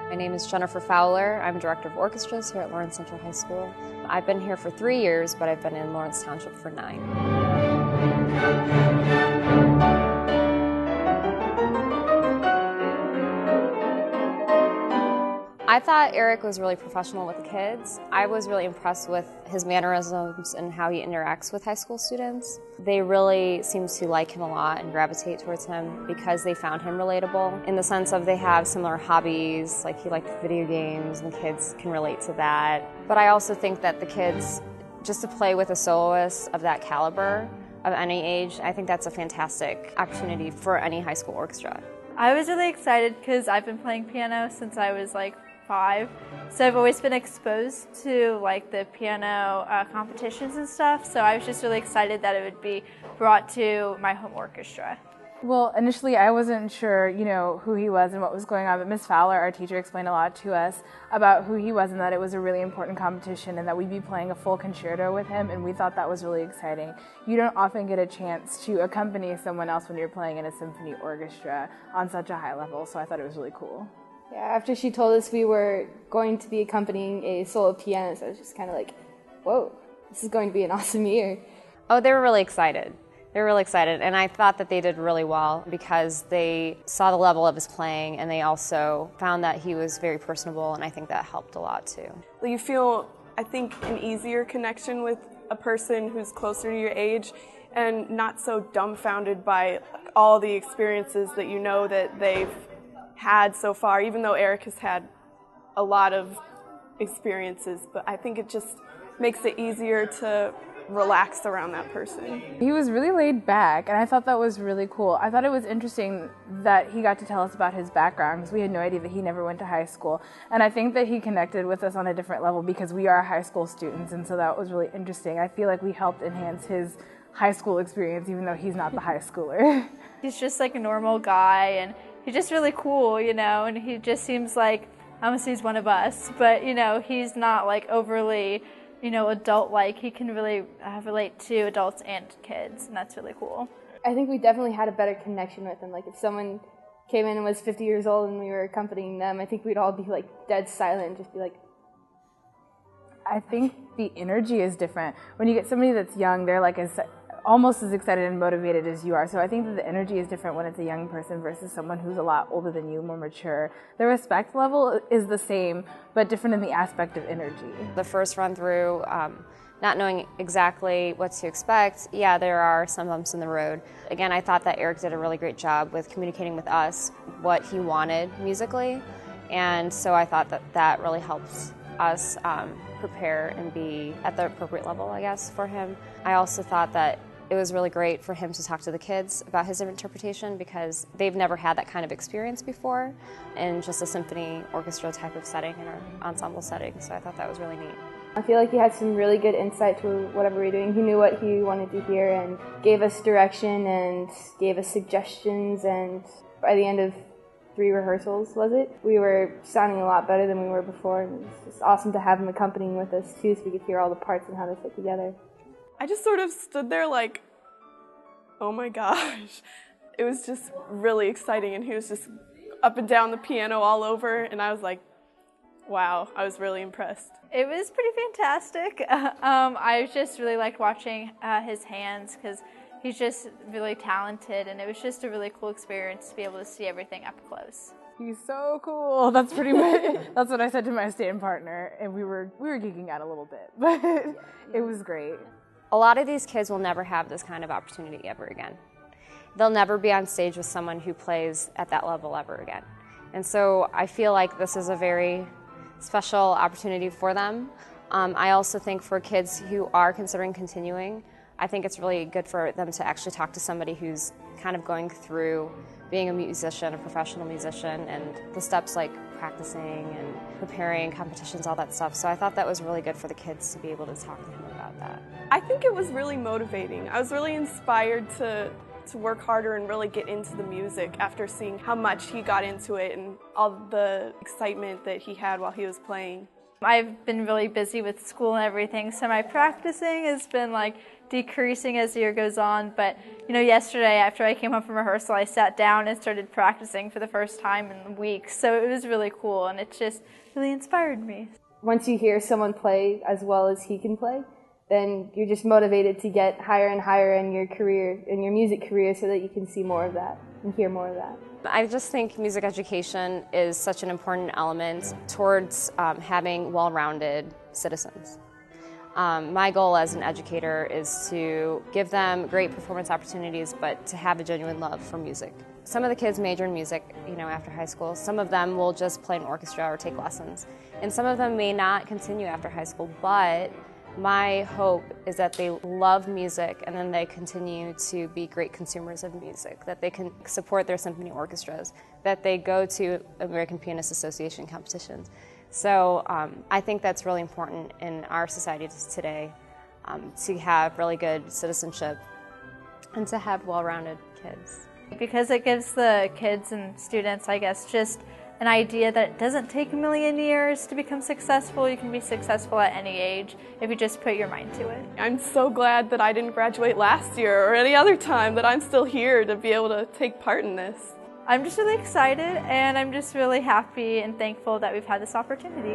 My name is Jennifer Fowler. I'm Director of Orchestras here at Lawrence Central High School. I've been here for 3 years, but I've been in Lawrence Township for 9. I thought Eric was really professional with the kids. I was really impressed with his mannerisms and how he interacts with high school students. They really seem to like him a lot and gravitate towards him because they found him relatable in the sense of they have similar hobbies, like he liked video games and kids can relate to that. But I also think that the kids, just to play with a soloist of that caliber, of any age, I think that's a fantastic opportunity for any high school orchestra. I was really excited because I've been playing piano since I was like 5, so I've always been exposed to like the piano competitions and stuff, so I was just really excited that it would be brought to my home orchestra. Well, initially I wasn't sure, who he was and what was going on, but Miss Fowler, our teacher, explained a lot to us about who he was and that it was a really important competition and that we'd be playing a full concerto with him, and we thought that was really exciting. You don't often get a chance to accompany someone else when you're playing in a symphony orchestra on such a high level, so I thought it was really cool. Yeah, after she told us we were going to be accompanying a solo pianist, I was just kind of like, whoa, this is going to be an awesome year. Oh, they were really excited. They were really excited, and I thought that they did really well because they saw the level of his playing, and they also found that he was very personable, and I think that helped a lot too. You feel, I think, an easier connection with a person who's closer to your age and not so dumbfounded by all the experiences that you know that they've had so far, even though Eric has had a lot of experiences, but I think it just makes it easier to relax around that person. He was really laid back, and I thought that was really cool. I thought it was interesting that he got to tell us about his background because we had no idea that he never went to high school, and I think that he connected with us on a different level because we are high school students, and so that was really interesting. I feel like we helped enhance his high school experience even though he's not the high schooler. He's just like a normal guy, and he's just really cool, and he just seems like, honestly, he's one of us, but, he's not like overly, adult-like. He can really relate to adults and kids, and that's really cool. I think we definitely had a better connection with him. Like if someone came in and was 50 years old and we were accompanying them, I think we'd all be like dead silent and just be like, I think the energy is different. When you get somebody that's young, they're like almost as excited and motivated as you are. So I think that the energy is different when it's a young person versus someone who's a lot older than you, more mature. The respect level is the same, but different in the aspect of energy. The first run through, not knowing exactly what to expect, yeah, there are some bumps in the road. Again, I thought that Eric did a really great job with communicating with us what he wanted musically, and so I thought that that really helps us prepare and be at the appropriate level, I guess, for him. I also thought that it was really great for him to talk to the kids about his interpretation because they've never had that kind of experience before in just a symphony orchestra type of setting in our ensemble setting, so I thought that was really neat. I feel like he had some really good insight to whatever we were doing. He knew what he wanted to hear and gave us direction and gave us suggestions, and by the end of 3 rehearsals, was it? We were sounding a lot better than we were before, and it was just awesome to have him accompanying with us too so we could hear all the parts and how they fit together. I just sort of stood there like, oh my gosh. It was just really exciting, and he was just up and down the piano all over, and I was like, wow, I was really impressed. It was pretty fantastic. I just really liked watching his hands because he's just really talented, and it was just a really cool experience to be able to see everything up close. He's so cool. That's pretty much, that's what I said to my stand partner, and we were geeking out a little bit, but it was great. A lot of these kids will never have this kind of opportunity ever again. They'll never be on stage with someone who plays at that level ever again. And so I feel like this is a very special opportunity for them. I also think for kids who are considering continuing, I think it's really good for them to actually talk to somebody who's kind of going through being a musician, a professional musician, and the steps like practicing and preparing competitions, all that stuff. So I thought that was really good for the kids to be able to talk to him about that. I think it was really motivating. I was really inspired to work harder and really get into the music after seeing how much he got into it and all the excitement that he had while he was playing. I've been really busy with school and everything, so my practicing has been like decreasing as the year goes on. But yesterday after I came home from rehearsal, I sat down and started practicing for the first time in weeks. So it was really cool, and it just really inspired me. Once you hear someone play as well as he can play, then you're just motivated to get higher and higher in your career, in your music career, so that you can see more of that and hear more of that. I just think music education is such an important element towards having well-rounded citizens. My goal as an educator is to give them great performance opportunities, but to have a genuine love for music. Some of the kids major in music, after high school. Some of them will just play an orchestra or take lessons. And some of them may not continue after high school, but my hope is that they love music and then they continue to be great consumers of music, that they can support their symphony orchestras, that they go to American Pianist Association competitions. So I think that's really important in our society today, to have really good citizenship and to have well-rounded kids. Because it gives the kids and students, I guess, just an idea that it doesn't take a million years to become successful. You can be successful at any age if you just put your mind to it. I'm so glad that I didn't graduate last year or any other time, that I'm still here to be able to take part in this. I'm just really excited, and I'm just really happy and thankful that we've had this opportunity.